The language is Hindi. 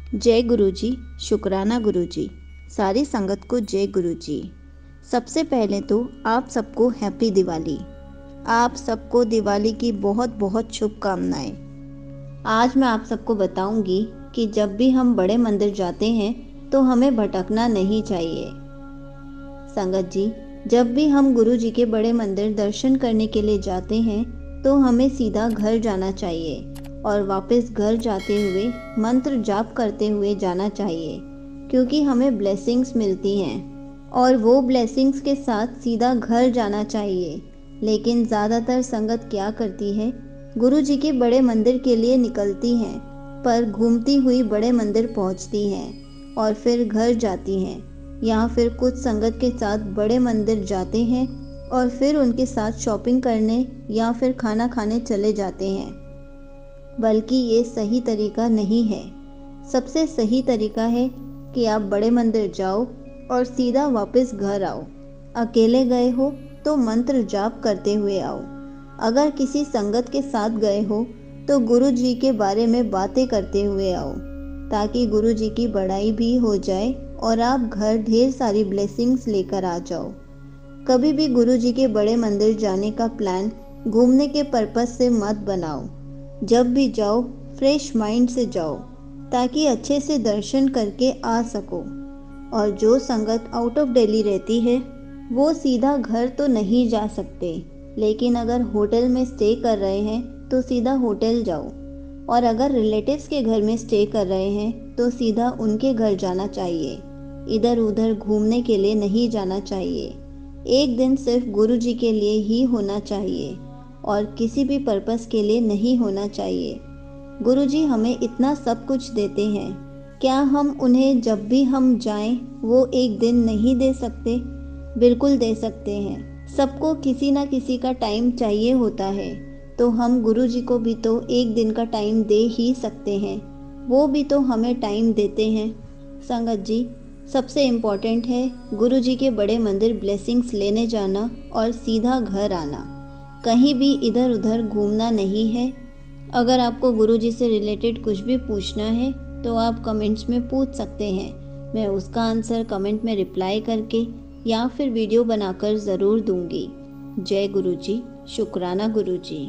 जय गुरुजी, शुक्राना गुरुजी, सारी संगत को जय गुरुजी। सबसे पहले तो आप सबको हैप्पी दिवाली। आप सबको दिवाली की बहुत बहुत शुभकामनाएं। आज मैं आप सबको बताऊंगी कि जब भी हम बड़े मंदिर जाते हैं तो हमें भटकना नहीं चाहिए। संगत जी, जब भी हम गुरु जी के बड़े मंदिर दर्शन करने के लिए जाते हैं तो हमें सीधा घर जाना चाहिए और वापस घर जाते हुए मंत्र जाप करते हुए जाना चाहिए, क्योंकि हमें ब्लेसिंग्स मिलती हैं और वो ब्लेसिंग्स के साथ सीधा घर जाना चाहिए। लेकिन ज़्यादातर संगत क्या करती है, गुरु जी के बड़े मंदिर के लिए निकलती हैं पर घूमती हुई बड़े मंदिर पहुंचती हैं और फिर घर जाती हैं, या फिर कुछ संगत के साथ बड़े मंदिर जाते हैं और फिर उनके साथ शॉपिंग करने या फिर खाना खाने चले जाते हैं। बल्कि ये सही तरीका नहीं है। सबसे सही तरीका है कि आप बड़े मंदिर जाओ और सीधा वापस घर आओ। अकेले गए हो तो मंत्र जाप करते हुए आओ। अगर किसी संगत के साथ गए हो तो गुरु जी के बारे में बातें करते हुए आओ, ताकि गुरु जी की बड़ाई भी हो जाए और आप घर ढेर सारी ब्लेसिंग्स लेकर आ जाओ। कभी भी गुरु जी के बड़े मंदिर जाने का प्लान घूमने के पर्पस से मत बनाओ। जब भी जाओ फ्रेश माइंड से जाओ, ताकि अच्छे से दर्शन करके आ सको। और जो संगत आउट ऑफ दिल्ली रहती है वो सीधा घर तो नहीं जा सकते, लेकिन अगर होटल में स्टे कर रहे हैं तो सीधा होटल जाओ, और अगर रिलेटिव्स के घर में स्टे कर रहे हैं तो सीधा उनके घर जाना चाहिए। इधर उधर घूमने के लिए नहीं जाना चाहिए। एक दिन सिर्फ गुरु जी के लिए ही होना चाहिए और किसी भी पर्पस के लिए नहीं होना चाहिए। गुरुजी हमें इतना सब कुछ देते हैं, क्या हम उन्हें जब भी हम जाएं वो एक दिन नहीं दे सकते? बिल्कुल दे सकते हैं। सबको किसी ना किसी का टाइम चाहिए होता है, तो हम गुरुजी को भी तो एक दिन का टाइम दे ही सकते हैं। वो भी तो हमें टाइम देते हैं। संगत जी, सबसे इम्पोर्टेंट है गुरुजी के बड़े मंदिर ब्लेसिंग्स लेने जाना और सीधा घर आना। कहीं भी इधर उधर घूमना नहीं है। अगर आपको गुरुजी से रिलेटेड कुछ भी पूछना है तो आप कमेंट्स में पूछ सकते हैं। मैं उसका आंसर कमेंट में रिप्लाई करके या फिर वीडियो बनाकर ज़रूर दूंगी। जय गुरुजी, शुक्राना गुरुजी।